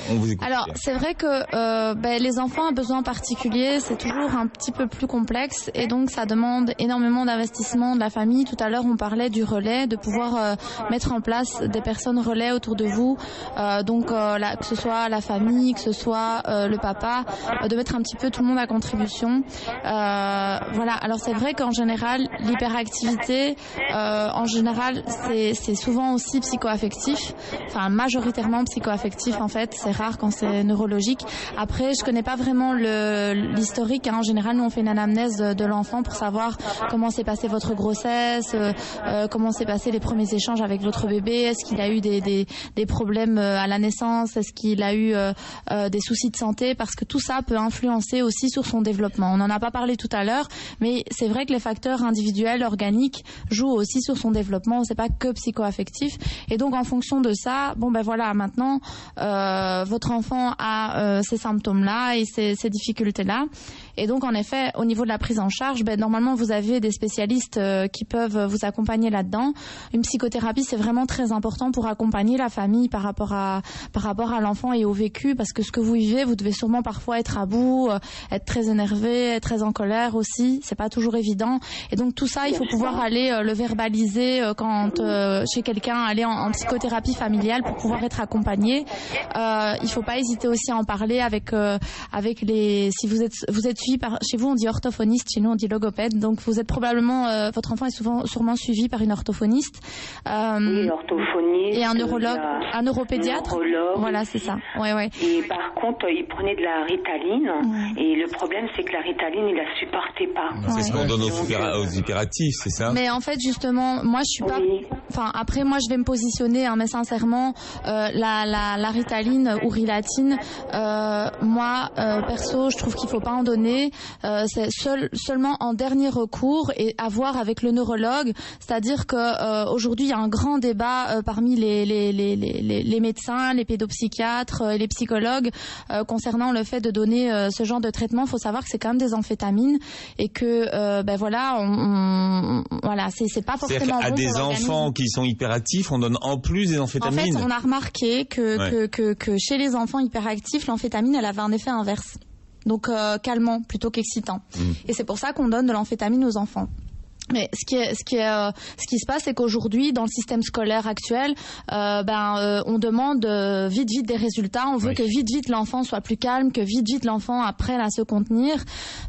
on vous écoute. Alors, c'est vrai que les enfants à besoins particuliers, c'est toujours un petit peu plus complexe et donc ça demande énormément d'investissement de la famille. Tout à l'heure, on parlait du relais, de pouvoir mettre en place des personnes relais autour de vous. Que ce soit la famille, que ce soit le papa, de mettre un petit peu tout le monde à contribution. Voilà. Alors, c'est vrai qu'en général, l'hyperactivité, c'est souvent aussi psychoaffectif. Enfin, majoritairement psychoaffectif en fait, c'est rare quand c'est neurologique. Après, je connais pas vraiment l'historique. En général, nous on fait une anamnèse de l'enfant pour savoir comment s'est passée votre grossesse, comment s'est passé les premiers échanges avec votre bébé. Est-ce qu'il a eu des problèmes à la naissance? Est-ce qu'il a eu des soucis de santé? Parce que tout ça peut influencer aussi sur son développement. On n'en a pas parlé tout à l'heure, mais c'est vrai que les facteurs individuels, organiques, jouent aussi sur son développement. C'est pas que psychoaffectif. Et donc, en fonction de ça, maintenant, votre enfant a ces symptômes-là et ces difficultés-là. Et donc, en effet, au niveau de la prise en charge, normalement, vous avez des spécialistes qui peuvent vous accompagner là-dedans. Une psychothérapie, c'est vraiment très important pour accompagner la famille par rapport à l'enfant et au vécu, parce que ce que vous vivez, vous devez sûrement parfois être à bout, être très énervé, être très en colère aussi. C'est pas toujours évident. Et donc, tout ça, il faut pouvoir aller le verbaliser chez quelqu'un, aller en psychothérapie familiale pour pouvoir être accompagné. Il faut pas hésiter aussi à en parler avec si vous êtes suivi par, chez vous on dit orthophoniste, chez nous on dit logopède, donc vous êtes probablement, votre enfant est sûrement suivi par une orthophoniste. Oui, orthophoniste. Et un neurologue, un neuropédiatre. Voilà, c'est ça. Ouais. Et par contre, il prenait de la Ritaline, et le problème c'est que la Ritaline, il la supportait pas. C'est ce qu'on donne aux hyperactifs, c'est ça? Mais en fait, justement, moi je suis pas, enfin après moi je vais me positionner, hein, mais sincèrement, la Ritaline ou Rilatine, moi perso, je trouve qu'il faut pas en donner. C'est seulement en dernier recours et à voir avec le neurologue. C'est-à-dire que aujourd'hui il y a un grand débat parmi les médecins, les pédopsychiatres et les psychologues concernant le fait de donner ce genre de traitement. Il faut savoir que c'est quand même des amphétamines et que voilà, c'est pas forcément bon à pour des l'organisme. Enfants qui sont hyperactifs, on donne en plus des amphétamines. En fait, on a remarqué que chez les enfants hyperactifs, l'amphétamine, elle avait un effet inverse. Donc calmant plutôt qu'excitant. Et c'est pour ça qu'on donne de l'amphétamine aux enfants. Mais ce qui se passe, c'est qu'aujourd'hui, dans le système scolaire actuel, on demande vite des résultats. On veut que vite l'enfant soit plus calme, que vite l'enfant apprenne à se contenir.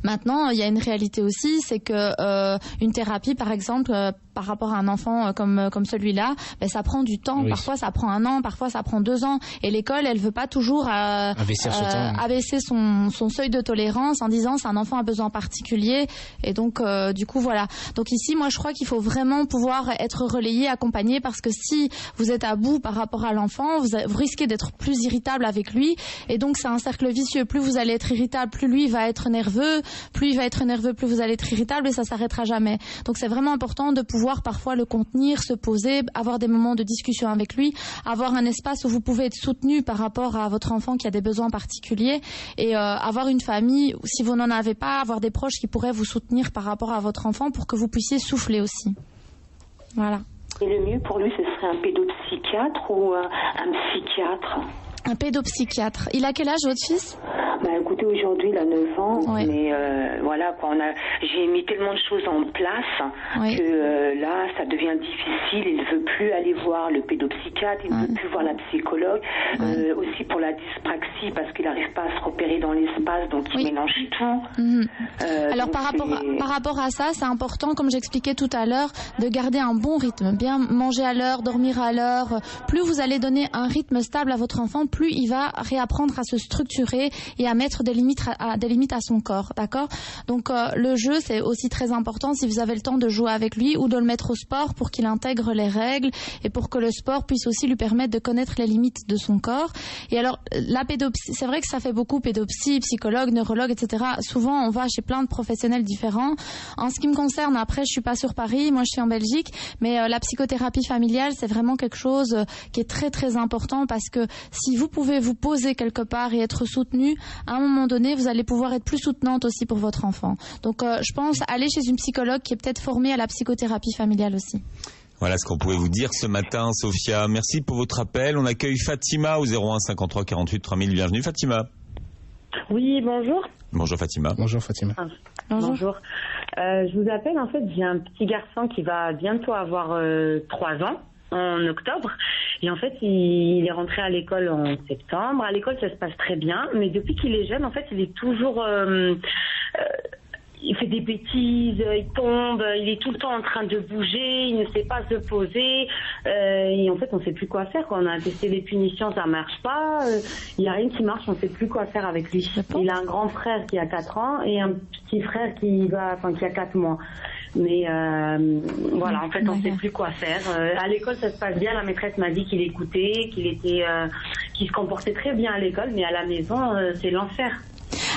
Maintenant, il y a une réalité aussi, c'est que une thérapie, par exemple, par rapport à un enfant comme celui-là, ça prend du temps. Parfois, ça prend 1 an, parfois, ça prend 2 ans. Et l'école, elle veut pas toujours abaisser son seuil de tolérance en disant c'est un enfant à besoin particulier. Et donc, du coup, voilà. Donc ici, moi, je crois qu'il faut vraiment pouvoir être relayé, accompagné, parce que si vous êtes à bout par rapport à l'enfant, vous risquez d'être plus irritable avec lui. Et donc, c'est un cercle vicieux. Plus vous allez être irritable, plus lui va être nerveux. Plus il va être nerveux, plus vous allez être irritable, et ça s'arrêtera jamais. Donc, c'est vraiment important de pouvoir parfois le contenir, se poser, avoir des moments de discussion avec lui, avoir un espace où vous pouvez être soutenu par rapport à votre enfant qui a des besoins particuliers, et avoir une famille, si vous n'en avez pas, avoir des proches qui pourraient vous soutenir par rapport à votre enfant pour que vous puissiez souffler aussi. Voilà. Et le mieux pour lui, ce serait un pédopsychiatre ou un psychiatre? Un pédopsychiatre. Il a quel âge, votre fils? Écoutez, aujourd'hui, il a 9 ans, mais voilà, quoi, j'ai mis tellement de choses en place que là, ça devient difficile. Il ne veut plus aller voir le pédopsychiatre, il ne veut plus voir la psychologue. Aussi pour la dyspraxie, parce qu'il n'arrive pas à se repérer dans l'espace, donc il mélange tout. Alors, par rapport à ça, c'est important, comme j'expliquais tout à l'heure, de garder un bon rythme. Bien manger à l'heure, dormir à l'heure. Plus vous allez donner un rythme stable à votre enfant, plus il va réapprendre à se structurer et à mettre des limites à son corps, d'accord? Donc le jeu, c'est aussi très important si vous avez le temps de jouer avec lui ou de le mettre au sport pour qu'il intègre les règles et pour que le sport puisse aussi lui permettre de connaître les limites de son corps. Et alors la pédopsie, c'est vrai que ça fait beaucoup pédopsie, psychologue, neurologue, etc. Souvent on va chez plein de professionnels différents. En ce qui me concerne, après je suis pas sur Paris, moi je suis en Belgique, mais la psychothérapie familiale, c'est vraiment quelque chose qui est très très important, parce que si vous pouvez vous poser quelque part et être soutenu, à un moment donné, vous allez pouvoir être plus soutenante aussi pour votre enfant. Donc, je pense aller chez une psychologue qui est peut-être formée à la psychothérapie familiale aussi. Voilà ce qu'on pouvait vous dire ce matin, Sophia. Merci pour votre appel. On accueille Fatima au 01 53 48 3000. Bienvenue, Fatima. Oui, bonjour. Bonjour, Fatima. Bonjour, Fatima. Bonjour. Je vous appelle, en fait, j'ai un petit garçon qui va bientôt avoir 3 ans. En octobre, et en fait il est rentré à l'école en septembre. À l'école ça se passe très bien, mais depuis qu'il est jeune, en fait il est toujours il fait des bêtises, il tombe, il est tout le temps en train de bouger, il ne sait pas se poser, et en fait on sait plus quoi faire. Quand on a testé les punitions, ça marche pas, il y a rien qui marche, on sait plus quoi faire avec lui. Il a un grand frère qui a 4 ans et un petit frère qui a 4 mois. Mais voilà, en fait, on ne sait plus quoi faire. À l'école, ça se passe bien. La maîtresse m'a dit qu'il écoutait, qu'il se comportait très bien à l'école, mais à la maison, c'est l'enfer.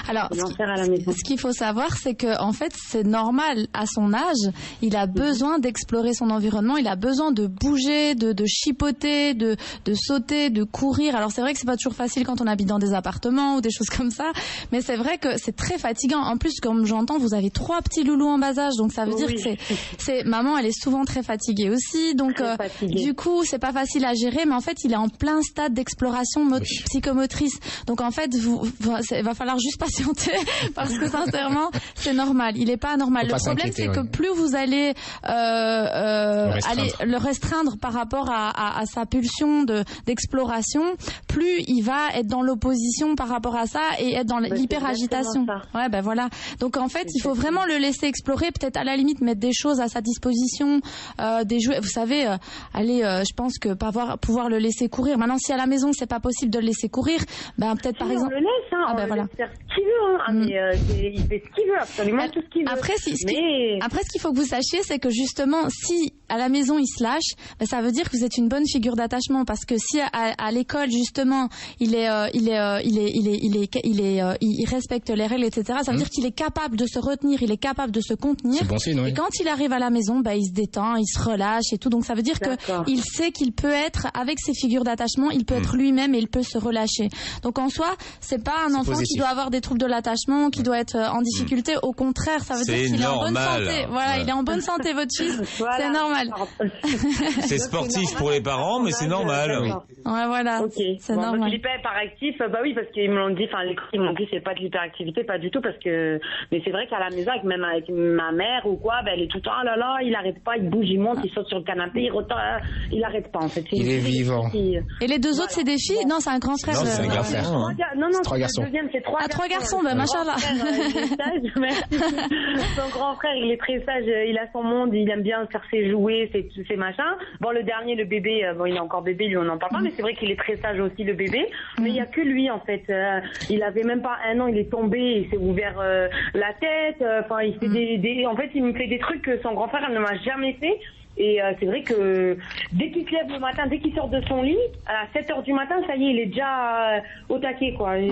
Alors, ce qu'il faut savoir, c'est que en fait, c'est normal. À son âge, il a besoin d'explorer son environnement. Il a besoin de bouger, de chipoter, de sauter, de courir. Alors, c'est vrai que c'est pas toujours facile quand on habite dans des appartements ou des choses comme ça, mais c'est vrai que c'est très fatigant. En plus, comme j'entends, vous avez 3 petits loulous en bas âge, donc ça veut dire que c'est maman, elle est souvent très fatiguée aussi. Donc, du coup, c'est pas facile à gérer, mais en fait, il est en plein stade d'exploration psychomotrice. Donc, en fait, il va falloir juste passer patienter parce que sincèrement, c'est normal. Il est pas anormal. Le problème, c'est que plus vous allez le restreindre par rapport à sa pulsion d'exploration, plus il va être dans l'opposition par rapport à ça et être dans l'hyperagitation. Ouais, ben voilà. Donc en fait, il faut vraiment le laisser explorer, peut-être à la limite mettre des choses à sa disposition, des jouets. Vous savez, je pense que pouvoir le laisser courir. Maintenant, si à la maison c'est pas possible de le laisser courir, ben peut-être par exemple. On le laisse, on le laisse faire ce qu'il veut. Mais il fait ce qu'il veut, absolument tout ce qu'il veut. Après, ce qu'il faut que vous sachiez, c'est que justement, si à la maison il se lâche, ben, ça veut dire que vous êtes une bonne figure d'attachement, parce que si à l'école justement il respecte les règles, etc. Ça veut dire qu'il est capable de se retenir, il est capable de se contenir. C'est bon signe, oui. Et quand il arrive à la maison, ben il se détend, il se relâche et tout. Donc ça veut dire que il sait qu'il peut être avec ses figures d'attachement, il peut être lui-même et il peut se relâcher. Donc en soi, c'est pas un enfant qui doit avoir des troubles de l'attachement, qui doit être en difficulté. Au contraire, ça veut dire qu'il est en bonne santé. Voilà, il est en bonne santé, votre fils. Voilà. C'est normal. C'est sportif pour les parents, mais c'est normal. Oui. Ouais, voilà. Okay. C'est normal. Donc, il est pas hyperactif. Bah oui, parce qu'ils me l'ont dit. Enfin, ils m'ont dit c'est pas de l'hyperactivité, pas du tout, parce que. Mais c'est vrai qu'à la maison, même avec ma mère ou quoi, elle est tout le temps. Oh là là, il arrête pas, il bouge, il monte, il saute sur le canapé, il arrête pas en fait. Il est vivant. Et les deux autres, c'est des filles? Non, c'est un grand frère. Non, c'est un grand frère. Non, c'est trois garçons. C'est trois garçons. Ben machallah. Son grand frère, il est très sage, il a son monde, il aime bien faire ses jouets, ses machins. Bon, le dernier, le bébé, il est encore bébé, lui on n'en parle pas, mais c'est vrai qu'il est très sage aussi, le bébé. Mais il y a que lui en fait. Il avait même pas 1 an, il est tombé, il s'est ouvert la tête. Enfin, il fait en fait, il me fait des trucs que son grand frère ne m'a jamais fait. Et c'est vrai que dès qu'il se lève le matin, dès qu'il sort de son lit, à 7h du matin, ça y est, il est déjà au taquet, quoi. Et,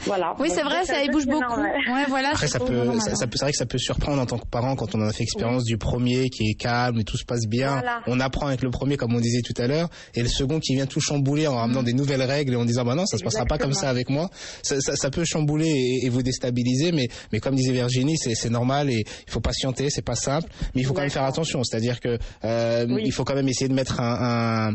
voilà. Oui, c'est vrai, ça il bouge beaucoup. Ouais, voilà. Après, c'est vrai que ça peut surprendre en tant que parent quand on en a fait expérience du premier qui est calme et tout se passe bien. Voilà. On apprend avec le premier, comme on disait tout à l'heure, et le second qui vient tout chambouler en ramenant des nouvelles règles et en disant bah non, ça se passera pas comme ça avec moi. Ça peut chambouler et vous déstabiliser, mais comme disait Virginie, c'est normal et il faut patienter, c'est pas simple, mais il faut quand même faire attention. C'est-à-dire que il faut quand même essayer de mettre un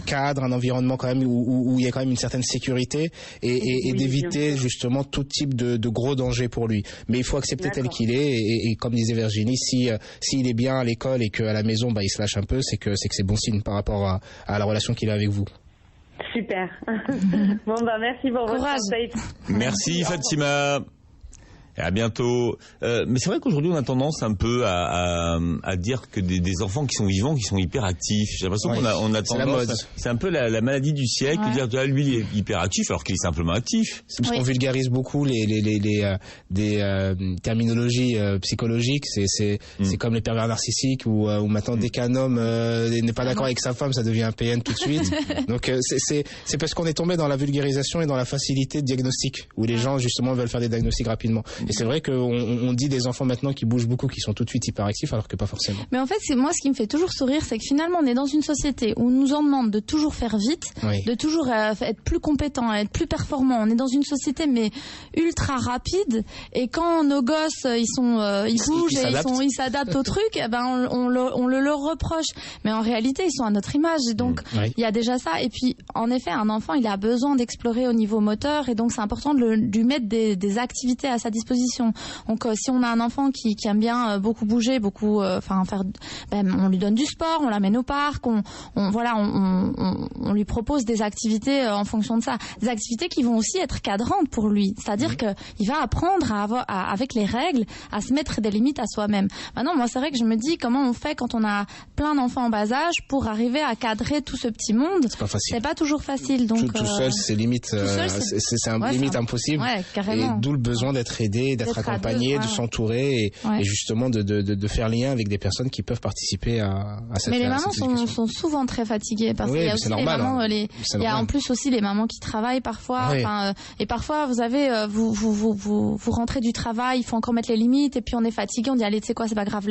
cadre, un environnement quand même où il y a quand même une certaine sécurité et d'éviter justement tout type de gros danger pour lui. Mais il faut accepter tel qu'il est et comme disait Virginie, s'il est bien à l'école et qu'à la maison il se lâche un peu, c'est que c'est bon signe par rapport à la relation qu'il a avec vous. Super. Bon merci pour votre conseil. Merci Fatima. Et à bientôt. Mais c'est vrai qu'aujourd'hui on a tendance un peu à dire que des enfants qui sont vivants, qui sont hyperactifs. J'ai l'impression qu'on a tendance. C'est un peu la maladie du siècle, de dire lui il est hyperactif alors qu'il est simplement actif. C'est parce qu'on vulgarise beaucoup des terminologies psychologiques. C'est comme les pervers narcissiques où maintenant dès qu'un homme n'est pas d'accord avec sa femme, ça devient un PN tout de suite. Donc c'est parce qu'on est tombé dans la vulgarisation et dans la facilité de diagnostic où les gens justement veulent faire des diagnostics rapidement. Et c'est vrai qu'on dit des enfants maintenant qui bougent beaucoup, qui sont tout de suite hyperactifs, alors que pas forcément. Mais en fait, moi, ce qui me fait toujours sourire, c'est que finalement, on est dans une société où on nous en demande de toujours faire vite, de toujours être plus compétent, être plus performant. On est dans une société, mais ultra rapide. Et quand nos gosses, ils bougent et ils s'adaptent au truc, on le leur reproche. Mais en réalité, ils sont à notre image. Et donc, il y a déjà ça. Et puis, en effet, un enfant, il a besoin d'explorer au niveau moteur. Et donc, c'est important de lui mettre des activités à sa disposition. Donc si on a un enfant qui aime bien beaucoup bouger, beaucoup on lui donne du sport, on l'amène au parc, on lui propose des activités en fonction de ça, des activités qui vont aussi être cadrantes pour lui, c'est-à-dire que il va apprendre avec les règles à se mettre des limites à soi-même. Maintenant moi c'est vrai que je me dis comment on fait quand on a plein d'enfants en bas âge pour arriver à cadrer tout ce petit monde. C'est pas facile. C'est pas toujours facile. Donc tout seul c'est limite limite impossible. Ouais, carrément. Et d'où le besoin d'être aidé, d'être accompagné, de s'entourer et justement de faire lien avec des personnes qui peuvent participer à cette. Mais les mamans sont souvent très fatiguées parce qu'il y a aussi les mamans, il y a en plus aussi les mamans qui travaillent parfois. Et parfois vous avez vous rentrez du travail, il faut encore mettre les limites et puis on est fatigué, on dit allez tu sais quoi c'est pas grave.